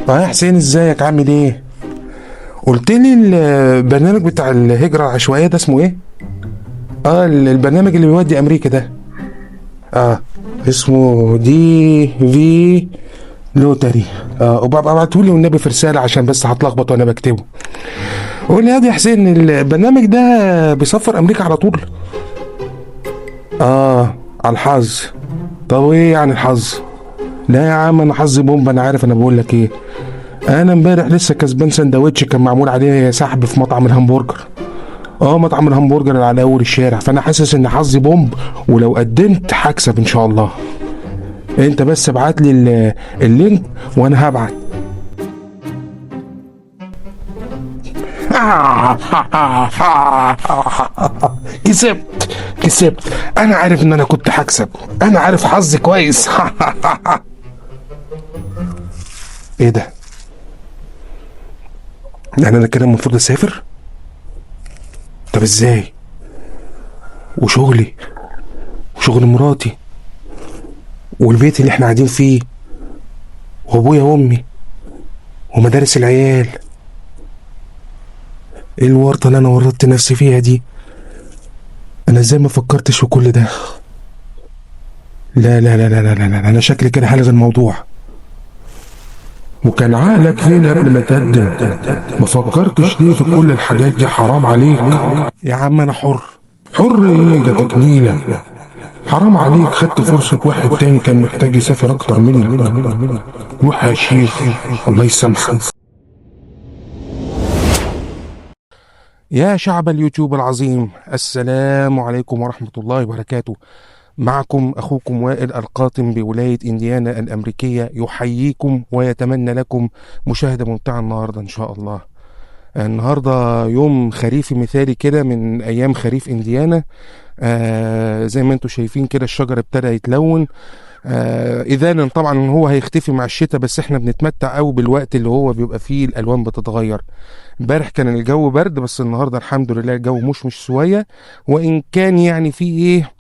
يا حسين، ازيك؟ عامل ايه؟ قلت لي البرنامج بتاع الهجرة العشوائية ده اسمه ايه؟ البرنامج اللي بيودي امريكا ده. اه اسمه دي في لوتري. وببقى ابعتهولي والنبي في رسالة عشان بس هتلخبط وانا بكتبه. قول لي يا حسين، البرنامج ده بيسفر امريكا على طول؟ على الحظ. طب وايه يعني الحظ؟ لا يا عم، انا حظي بومب. انا عارف انا بقول لك ايه. انا امبارح لسه كسبان سندوتش كان معمول عليه سحب في مطعم الهمبرجر. مطعم الهمبرجر اللي على اول الشارع، فانا حاسس ان حظي بومب، ولو قدمت هكسب ان شاء الله. انت بس ابعت لي اللينك وانا هبعت. كسبت كسبت. انا عارف ان انا كنت هكسب. انا عارف حظي كويس. ايه ده؟ يعني انا كده المفروض اسافر؟ طب ازاي؟ وشغلي وشغل مراتي والبيت اللي احنا قاعدين فيه وابويا وامي ومدارس العيال. ايه الورطه اللي انا ورطت نفسي فيها دي؟ انا ازاي ما فكرتش في كل ده؟ لا لا لا لا لا لا, لا. انا شكلي كده هلغي الموضوع. وكان عقلك فين قبل ما تقدم؟ ما فكرتش ليه في كل الحاجات دي؟ حرام عليك. يا عم انا حر. حر ايه؟ ده تكميله. حرام عليك، خدت فرصة واحد تاني كان محتاج يسافر اكتر مني. روح يا شيخ، الله يسامحك. يا شعب اليوتيوب العظيم، السلام عليكم ورحمة الله وبركاته. معكم أخوكم وائل القاطم بولاية إنديانا الأمريكية، يحييكم ويتمنى لكم مشاهدة ممتعة النهاردة إن شاء الله. النهاردة يوم خريفي مثالي كده من أيام خريف إنديانا. زي ما انتم شايفين كده الشجر ابتدى يتلون. إذانا طبعا هو هيختفي مع الشتاء، بس احنا بنتمتع قوي بالوقت اللي هو بيبقى فيه الألوان بتتغير. امبارح كان الجو برد، بس النهارده الحمد لله الجو مش شويه، وان كان يعني في ايه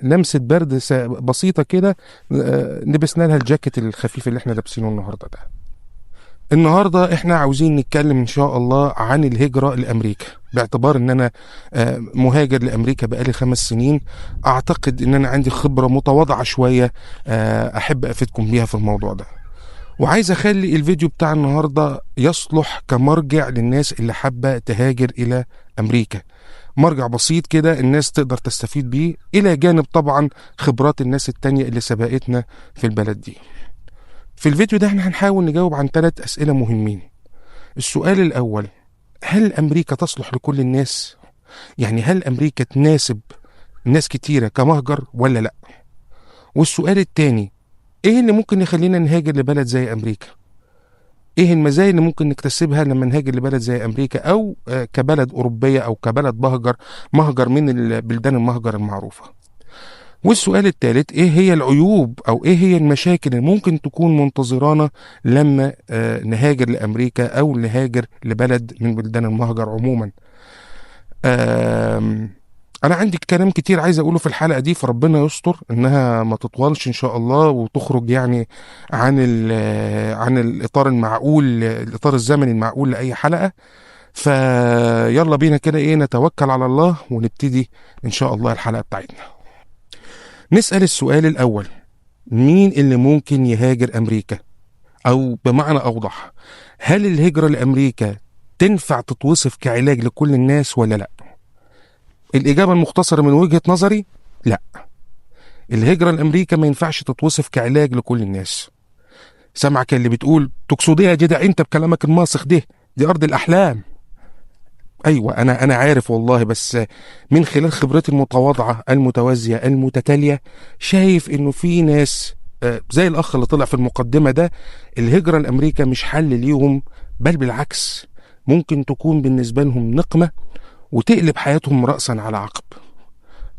لمسه برد بسيطه كده. لبسنا لها الجاكيت الخفيف اللي احنا لابسينه النهارده ده. النهارده احنا عاوزين نتكلم ان شاء الله عن الهجره لامريكا، باعتبار ان انا مهاجر لامريكا بقالي 5 سنين. اعتقد ان انا عندي خبره متواضعه شويه، احب افيدكم بيها في الموضوع ده. وعايز اخلي الفيديو بتاع النهارده يصلح كمرجع للناس اللي حابه تهاجر الى امريكا. مرجع بسيط كده الناس تقدر تستفيد بيه، الى جانب طبعا خبرات الناس التانية اللي سبقتنا في البلد دي. في الفيديو ده احنا هنحاول نجاوب عن 3 اسئلة مهمين. السؤال الاول: هل امريكا تصلح لكل الناس؟ يعني هل امريكا تناسب ناس كتيرة كمهجر ولا لا؟ والسؤال التاني: ايه اللي ممكن يخلينا نهاجر لبلد زي امريكا؟ ايه المزايا اللي ممكن نكتسبها لما نهاجر لبلد زي امريكا، او كبلد اوروبيه، او كبلد مهجر من البلدان المهجر المعروفه؟ والسؤال الثالث: ايه هي العيوب او ايه هي المشاكل اللي ممكن تكون منتظرانا لما نهاجر لامريكا او نهاجر لبلد من بلدان المهجر عموما؟ انا عندي كلام كتير عايز اقوله في الحلقه دي، فربنا يستر انها ما تطولش ان شاء الله، وتخرج يعني عن الاطار المعقول، الاطار الزمني المعقول لاي حلقه. فيلا بينا كده ايه، نتوكل على الله ونبتدي ان شاء الله الحلقه بتاعتنا. نسال السؤال الاول: مين اللي ممكن يهاجر امريكا؟ او بمعنى اوضح، هل الهجره لامريكا تنفع تتوصف كعلاج لكل الناس ولا لا؟ الإجابة المختصرة من وجهة نظري: لا. الهجرة لأمريكا ما ينفعش تتوصف كعلاج لكل الناس. سامعك اللي بتقول تقصد ايه يا جدع انت بكلامك الماسخ ده؟ دي أرض الأحلام. أيوة، أنا عارف والله، بس من خلال خبرتي المتواضعة المتوازية المتتالية شايف إنه في ناس زي الأخ اللي طلع في المقدمة ده، الهجرة لأمريكا مش حل ليهم، بل بالعكس ممكن تكون بالنسبة لهم نقمة وتقلب حياتهم رأسا على عقب.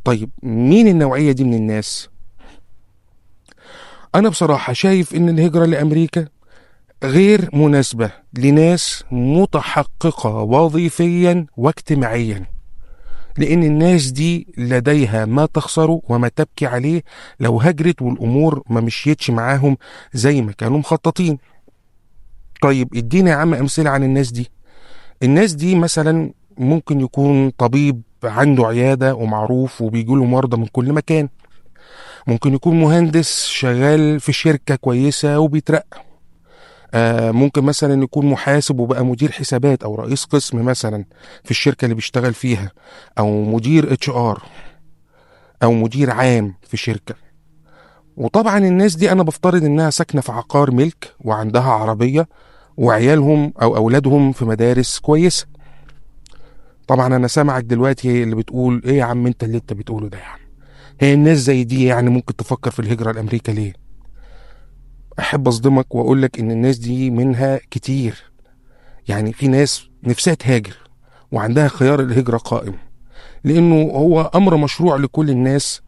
طيب مين النوعية دي من الناس؟ أنا بصراحة شايف إن الهجرة لأمريكا غير مناسبة لناس متحققة وظيفيا واجتماعيا. لأن الناس دي لديها ما تخسره وما تبكي عليه لو هجرت والأمور ما مشيتش معاهم زي ما كانوا مخططين. طيب ادينا يا عم أمثلة عن الناس دي. الناس دي مثلا ممكن يكون طبيب عنده عيادة ومعروف وبيجيله مرضى من كل مكان. ممكن يكون مهندس شغال في شركة كويسة وبيترقى. ممكن مثلا يكون محاسب وبقى مدير حسابات او رئيس قسم مثلا في الشركة اللي بيشتغل فيها، او مدير HR، او مدير عام في شركة. وطبعا الناس دي انا بفترض انها ساكنة في عقار ملك وعندها عربية وعيالهم او اولادهم في مدارس كويسة. طبعا انا سامعك دلوقتي اللي بتقول ايه يا عم انت اللي انت بتقوله ده؟ يعني هي الناس زي دي يعني ممكن تفكر في الهجرة لأمريكا ليه؟ احب اصدمك واقول لك ان الناس دي منها كتير. يعني في ناس نفسها تهاجر وعندها خيار الهجرة قائم، لانه هو امر مشروع لكل الناس.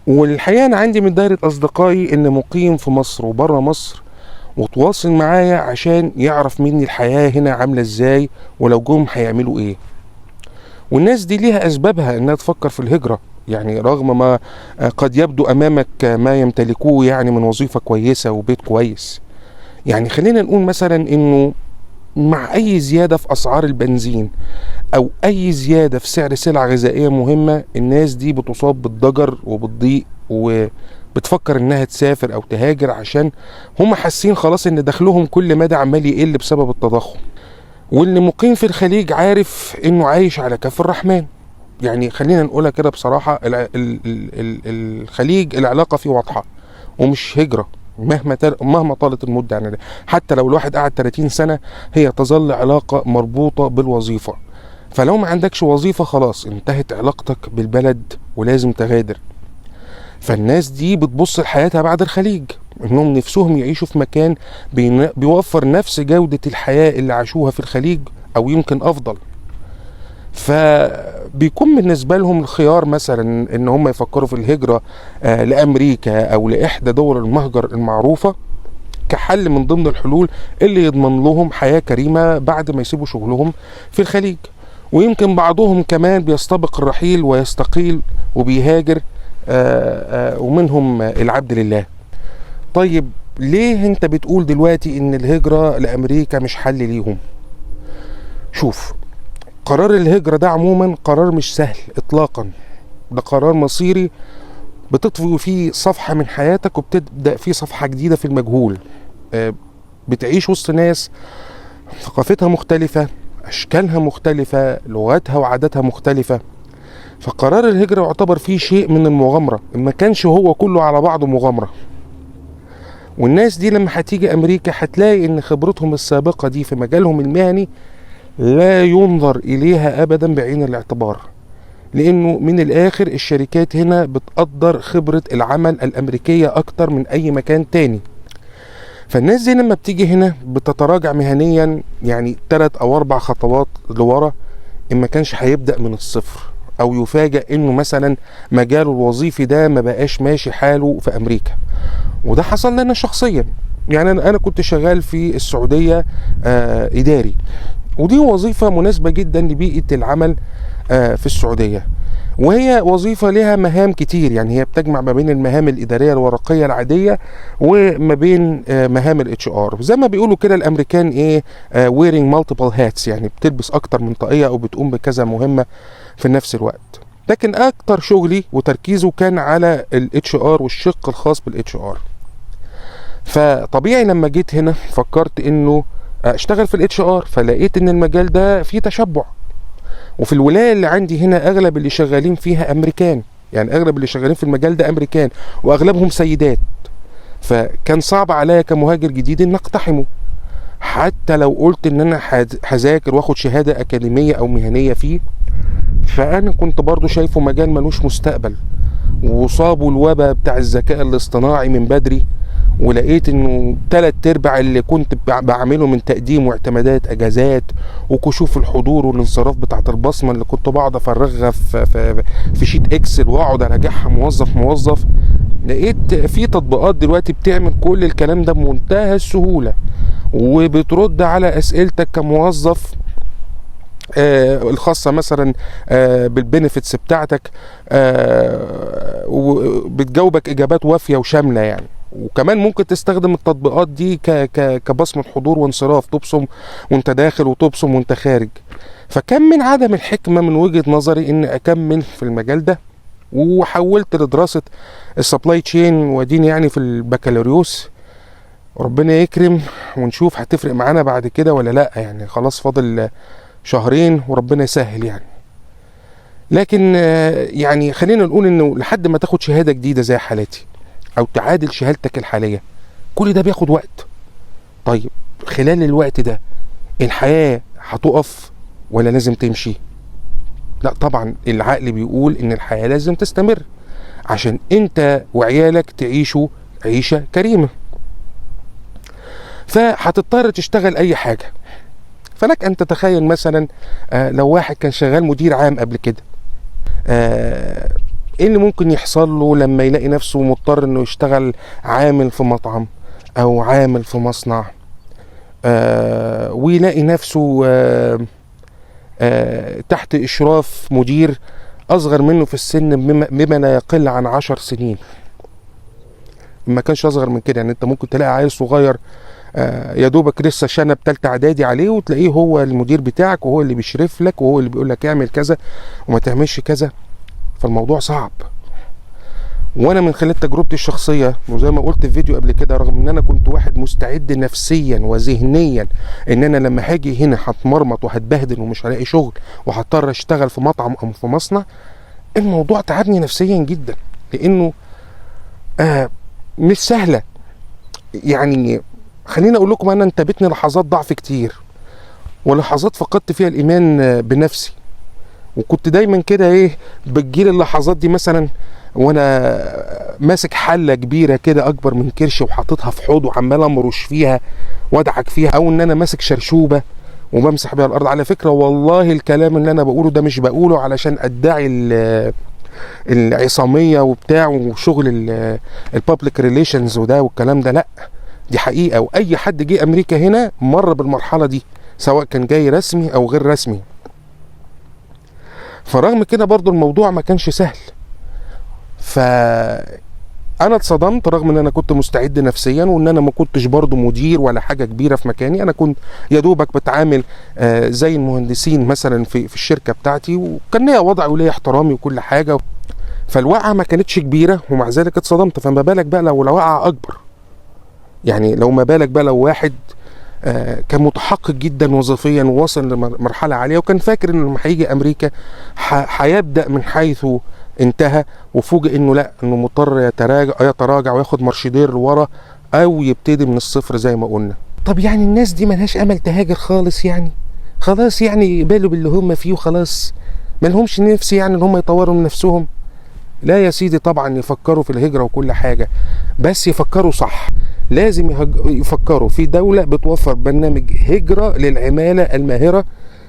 والحقيقة انا عندي من دايرة اصدقائي ان مقيم في مصر وبره مصر وتواصل معايا عشان يعرف مني الحياة هنا عاملة ازاي ولو جم هيعملوا ايه. والناس دي ليها اسبابها انها تفكر في الهجرة، يعني رغم ما قد يبدو امامك ما يمتلكوه يعني من وظيفة كويسة وبيت كويس. يعني خلينا نقول مثلا انه مع اي زيادة في اسعار البنزين او اي زيادة في سعر سلع غذائية مهمة، الناس دي بتصاب بالضجر وبالضيق وبتفكر انها تسافر او تهاجر، عشان هم حاسين خلاص ان دخلهم كل مدى عمال يقل بسبب التضخم. واللي مقيم في الخليج عارف انه عايش على كف الرحمن. يعني خلينا نقولها كده بصراحة، الخليج العلاقة فيه واضحة ومش هجرة مهما طالت المدة. يعني حتى لو الواحد قعد 30 سنة هي تظل علاقة مربوطة بالوظيفة. فلو ما عندكش وظيفة خلاص انتهت علاقتك بالبلد ولازم تغادر. فالناس دي بتبص لحياتها بعد الخليج انهم نفسهم يعيشوا في مكان بيوفر نفس جودة الحياة اللي عاشوها في الخليج او يمكن افضل. فبيكون بالنسبة لهم الخيار مثلا ان هم يفكروا في الهجرة لامريكا او لاحدى دول المهجر المعروفة كحل من ضمن الحلول اللي يضمن لهم حياة كريمة بعد ما يسيبوا شغلهم في الخليج. ويمكن بعضهم كمان بيستبق الرحيل ويستقيل وبيهاجر، ومنهم العبد لله. طيب ليه انت بتقول دلوقتي ان الهجرة لامريكا مش حل ليهم؟ شوف، قرار الهجرة ده عموما قرار مش سهل اطلاقا. ده قرار مصيري بتطفي فيه صفحة من حياتك وبتبدأ فيه صفحة جديدة في المجهول. بتعيش وسط ناس ثقافتها مختلفة، اشكالها مختلفة، لغاتها وعاداتها مختلفة. فقرار الهجرة يعتبر فيه شيء من المغامرة، ما كانش هو كله على بعضه مغامرة. والناس دي لما هتيجي امريكا هتلاقي ان خبرتهم السابقة دي في مجالهم المهني لا ينظر اليها ابدا بعين الاعتبار، لانه من الاخر الشركات هنا بتقدر خبرة العمل الامريكية اكتر من اي مكان تاني. فالناس دي لما بتيجي هنا بتتراجع مهنيا يعني 3 أو 4 خطوات لورا، ان ما كانش هيبدأ من الصفر، او يفاجأ انه مثلا مجاله الوظيفي ده ما بقاش ماشي حاله في امريكا. وده حصل لنا شخصيا. يعني انا كنت شغال في السعودية اداري، ودي وظيفة مناسبة جدا لبيئة العمل في السعودية، وهي وظيفة لها مهام كتير. يعني هي بتجمع ما بين المهام الإدارية الورقية العادية وما بين مهام الاتش ار. زي ما بيقولوا كده الأمريكان ايه، wearing multiple hats، يعني بتلبس أكتر من طاقية أو بتقوم بكذا مهمة في نفس الوقت. لكن أكتر شغلي وتركيزه كان على الاتش ار والشق الخاص بالاتش ار. فطبيعي لما جيت هنا فكرت انه اشتغل في الاتش ار، فلقيت ان المجال ده فيه تشبع. وفي الولاية اللي عندي هنا اغلب اللي شغالين فيها امريكان، يعني اغلب اللي شغالين في المجال ده امريكان واغلبهم سيدات. فكان صعب عليا كمهاجر جديد ان اقتحمه، حتى لو قلت ان انا هذاكر واخد شهادة اكاديمية او مهنية فيه. فانا كنت برضو شايفه مجال ملوش مستقبل، وصابوا الوباء بتاع الذكاء الاصطناعي من بدري. ولقيت انه 3/4 اللي كنت بعمله من تقديم واعتمادات اجازات وكشوف الحضور والانصراف بتاعت البصمه اللي كنت بقعد افرغها في شيت اكسل واقعد اراجعها موظف موظف، لقيت في تطبيقات دلوقتي بتعمل كل الكلام ده بمنتهى السهوله، وبترد على اسئلتك كموظف الخاصة مثلا بالبنفيتس بتاعتك، وبتجاوبك إجابات وافية وشاملة يعني. وكمان ممكن تستخدم التطبيقات دي كبصمة حضور وانصراف، تبصم وانت داخل وتبصم وانت خارج. فكان من عدم الحكمة من وجهة نظري ان اكمل في المجال ده، وحولت لدراسة السبلاي تشين، واديني يعني في البكالوريوس. ربنا يكرم ونشوف هتفرق معانا بعد كده ولا لا، يعني خلاص فاضل شهرين وربنا يسهل يعني. لكن يعني خلينا نقول انه لحد ما تاخد شهادة جديدة زي حالتي او تعادل شهادتك الحالية، كل ده بياخد وقت. طيب خلال الوقت ده الحياة هتقف ولا لازم تمشي؟ لا طبعا، العقل بيقول ان الحياة لازم تستمر عشان انت وعيالك تعيشوا عيشة كريمة. فهتضطر تشتغل اي حاجة. فلك ان تتخيل مثلا لو واحد كان شغال مدير عام قبل كده، ايه اللي ممكن يحصل له لما يلاقي نفسه مضطر انه يشتغل عامل في مطعم او عامل في مصنع، ويلاقي نفسه تحت اشراف مدير اصغر منه في السن بما لا يقل عن 10 سنين. ما كانش اصغر من كده، يعني انت ممكن تلاقي عيل صغير يا دوبك لسه شنب تالتة اعدادي عليه، وتلاقيه هو المدير بتاعك، وهو اللي بيشرف لك، وهو اللي بيقول لك اعمل كذا وما تعملش كذا. فالموضوع صعب. وانا من خلال تجربتي الشخصيه، وزي ما قلت في فيديو قبل كده، رغم ان انا كنت واحد مستعد نفسيا وذهنيا ان انا لما هاجي هنا هتمرمط وهتبهدل ومش هلاقي شغل وهضطر اشتغل في مطعم او في مصنع، الموضوع تعبني نفسيا جدا، لانه مش سهله. يعني خليني اقول لكم، انا انتابتني لحظات ضعف كتير، ولحظات فقدت فيها الايمان بنفسي. وكنت دايما كده بتجيلي اللحظات دي مثلا وانا ماسك حله كبيره كده اكبر من كرشي وحاططها في حوض وعمال امرش فيها وادعك فيها، او ان انا ماسك شرشوبه وبمسح بيها الارض. على فكره والله الكلام اللي انا بقوله ده مش بقوله علشان ادعي العصاميه وبتاع وشغل البابليك ريليشنز وده والكلام ده، لا دي حقيقه. واي حد جه امريكا هنا مر بالمرحله دي، سواء كان جاي رسمي او غير رسمي. فرغم كده برضو الموضوع ما كانش سهل. فانا اتصدمت، رغم ان انا كنت مستعد نفسيا، وان انا ما كنتش برضو مدير ولا حاجة كبيرة في مكاني. انا كنت يا دوبك بتعامل زي المهندسين مثلا في الشركة بتاعتي، وكان ليا وضعي وليا احترامي وكل حاجة. فالوقعة ما كانتش كبيرة، ومع ذلك اتصدمت. فما بالك بقى لو الوقعة اكبر؟ يعني لو ما بالك بقى لو واحد كان متحقق جدا وظيفيا ووصل لمرحلة عالية، وكان فاكر انه لما هيجي امريكا هيبدأ من حيث انتهى، وفوجئ انه لا، انه مضطر يتراجع وياخد مرشدين لورا، او يبتدي من الصفر زي ما قلنا. طب يعني الناس دي ملهاش امل تهاجر خالص؟ يعني خلاص يعني يقبلوا باللي هم فيه وخلاص، ملهمش نفس يعني ان هم يطوروا من نفسهم؟ لا يا سيدي، طبعا يفكروا في الهجرة وكل حاجة، بس يفكروا صح. لازم يفكروا في دولة بتوفر برنامج هجرة للعمالة الماهرة،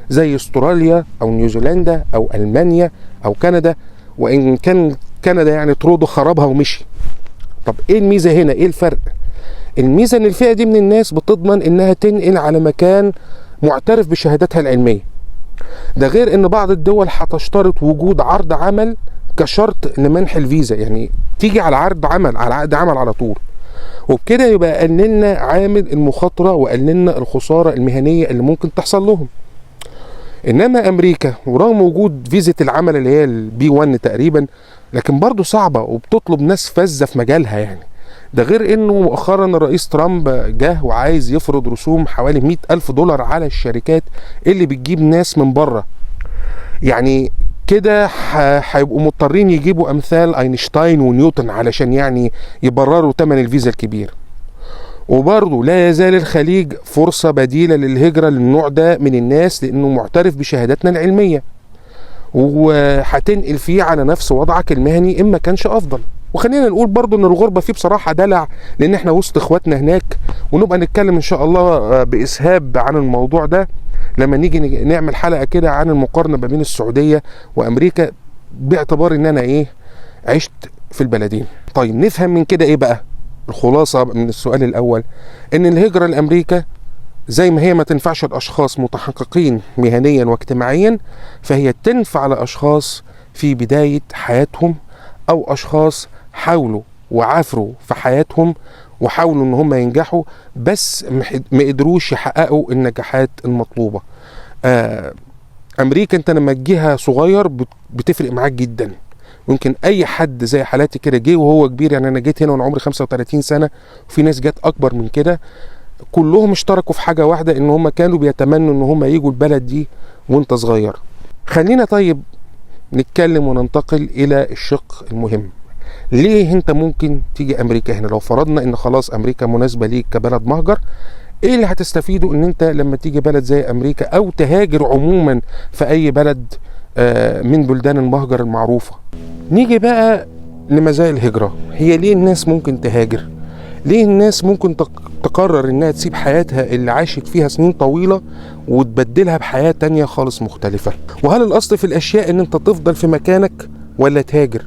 زي استراليا او نيوزيلندا او المانيا او كندا. وان كان كندا يعني ترودو خربها ومشي. طب ايه الميزة هنا؟ ايه الفرق؟ الميزة ان الفئة دي من الناس بتضمن انها تنقل على مكان معترف بشهادتها العلمية. ده غير ان بعض الدول هتشترط وجود عرض عمل كشرط لمنح الفيزا، يعني تيجي على عرض عمل، على عقد عمل على طول. وبكده يبقى قللنا عامل المخاطرة وقللنا الخسارة المهنية اللي ممكن تحصل لهم. انما امريكا ورغم وجود فيزا العمل اللي هي البي 1 تقريبا، لكن برضو صعبة وبتطلب ناس فذة في مجالها يعني. ده غير انه مؤخرا الرئيس ترامب جه وعايز يفرض رسوم حوالي $100,000 على الشركات اللي بتجيب ناس من بره. يعني كده هيبقوا مضطرين يجيبوا امثال اينشتاين ونيوتن علشان يعني يبرروا ثمن الفيزا الكبير. وبرضه لا يزال الخليج فرصة بديلة للهجرة للنوع ده من الناس، لانه معترف بشهاداتنا العلمية، وهتنقل فيه على نفس وضعك المهني اما كانش افضل. وخلينا نقول برضه ان الغربة فيه بصراحة دلع، لان احنا وسط اخواتنا هناك، ونبقى نتكلم ان شاء الله باسهاب عن الموضوع ده لما نيجي نعمل حلقة كده عن المقارنة ما بين السعودية وامريكا، باعتبار ان انا عشت في البلدين. طيب نفهم من كده ايه بقى الخلاصة من السؤال الاول؟ ان الهجرة لامريكا زي ما هي ما تنفعش الأشخاص متحققين مهنيا واجتماعيا، فهي تنفع لأشخاص في بداية حياتهم، أو أشخاص حاولوا وعافروا في حياتهم وحاولوا إن هم ينجحوا بس ما قدروش يحققوا النجاحات المطلوبة. أمريكا أنت لما تجيها صغير بتفرق معاك جدا. ممكن أي حد زي حالاتي كده جه وهو كبير، يعني أنا جيت هنا وأنا عمري 35 سنة، وفي ناس جت أكبر من كده، كلهم اشتركوا في حاجة واحدة، ان هم كانوا بيتمنوا ان هم يجوا البلد دي وانت صغير. خلينا طيب نتكلم وننتقل الى الشق المهم. ليه انت ممكن تيجي امريكا هنا؟ لو فرضنا ان خلاص امريكا مناسبة ليك كبلد مهجر، ايه اللي هتستفيده ان انت لما تيجي بلد زي امريكا او تهاجر عموما في اي بلد من بلدان المهجر المعروفة؟ نيجي بقى لمزايا الهجرة. هي ليه الناس ممكن تهاجر؟ ليه الناس ممكن تقرر انها تسيب حياتها اللي عاشت فيها سنين طويلة وتبدلها بحياة تانية خالص مختلفة؟ وهل الاصل في الاشياء ان انت تفضل في مكانك ولا تهاجر؟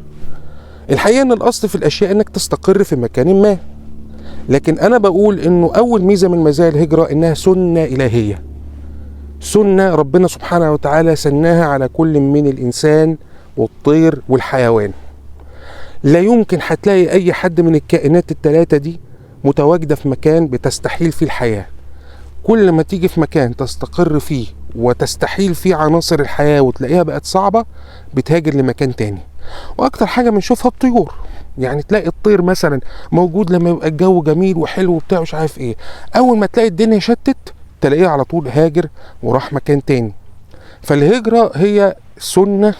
الحقيقة ان الاصل في الاشياء انك تستقر في مكان ما، لكن انا بقول انه اول ميزة من مزايا الهجرة انها سنة الهية، سنة ربنا سبحانه وتعالى سناها على كل من الانسان والطير والحيوان. لا يمكن هتلاقي اي حد من الكائنات الثلاثة دي متواجدة في مكان بتستحيل فيه الحياة. كل ما تيجي في مكان تستقر فيه وتستحيل فيه عناصر الحياة وتلاقيها بقت صعبة، بتهاجر لمكان تاني. واكتر حاجة بنشوفها الطيور، يعني تلاقي الطير مثلا موجود لما يبقى الجو جميل وحلو وبتاع مش عارف ايه، اول ما تلاقي الدنيا شتت تلاقيه على طول هاجر وراح مكان تاني. فالهجرة هي سنة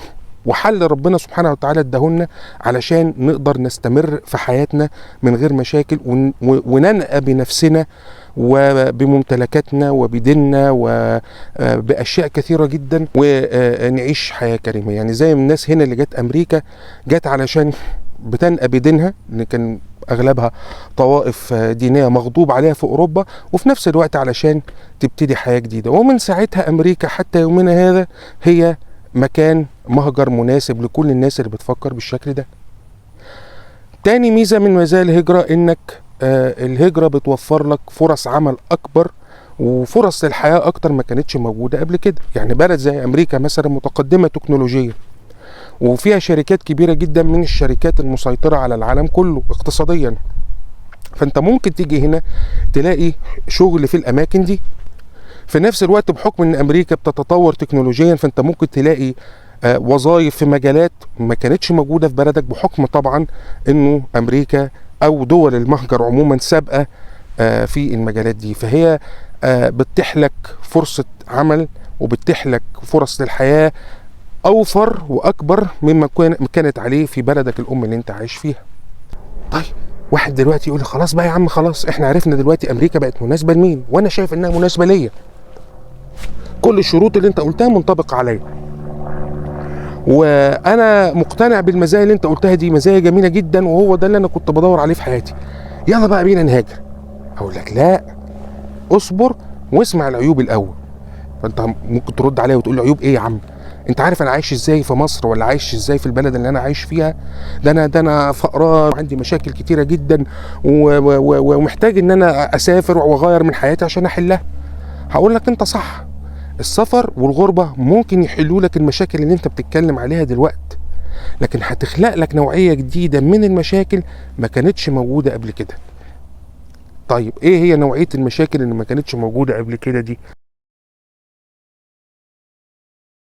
وحل ربنا سبحانه وتعالى اداهولنا علشان نقدر نستمر في حياتنا من غير مشاكل، وننقى بنفسنا وبممتلكاتنا وبديننا وبأشياء كثيرة جدا، ونعيش حياة كريمة. يعني زي الناس هنا اللي جت أمريكا، جت علشان بتنقى بدينها، اللي كان أغلبها طوائف دينية مغضوب عليها في أوروبا، وفي نفس الوقت علشان تبتدي حياة جديدة. ومن ساعتها أمريكا حتى يومنا هذا هي مكان مهجر مناسب لكل الناس اللي بتفكر بالشكل ده. تاني ميزة من مزايا الهجرة انك الهجرة بتوفر لك فرص عمل اكبر وفرص للحياة اكتر ما كانتش موجودة قبل كده. يعني بلد زي امريكا مثلا متقدمة تكنولوجيا وفيها شركات كبيرة جدا من الشركات المسيطرة على العالم كله اقتصاديا، فانت ممكن تيجي هنا تلاقي شغل في الاماكن دي. في نفس الوقت بحكم ان امريكا بتتطور تكنولوجيا، فانت ممكن تلاقي وظائف في مجالات ما كانتش موجودة في بلدك، بحكم طبعا انه امريكا او دول المهجر عموما سابقة في المجالات دي. فهي بتتيح لك فرصة عمل وبتتيح لك فرص للحياة اوفر واكبر مما كانت عليه في بلدك الام اللي انت عايش فيها. طيب واحد دلوقتي يقول لي خلاص بقى يا عم، خلاص احنا عرفنا دلوقتي امريكا بقت مناسبة لمين، وانا شايف انها مناسبة ليا، كل الشروط اللي انت قلتها منطبقة عليا، وانا مقتنع بالمزايا اللي انت قلتها دي، مزايا جميله جدا وهو ده اللي انا كنت بدور عليه في حياتي، يلا بقى بينا نهاجر. اقول لك لا، اصبر واسمع العيوب الاول. فانت ممكن ترد عليا وتقول لي عيوب ايه يا عم؟ انت عارف انا عايش ازاي في مصر ولا عايش ازاي في البلد اللي انا عايش فيها؟ ده انا فقران وعندي مشاكل كتيره جدا ومحتاج ان انا اسافر واغير من حياتي عشان احلها. هقول لك انت صح، السفر والغربة ممكن يحلوا لك المشاكل اللي انت بتتكلم عليها دلوقتي، لكن هتخلق لك نوعية جديدة من المشاكل ما كانتش موجودة قبل كده. طيب ايه هي نوعية المشاكل اللي ما كانتش موجودة قبل كده دي؟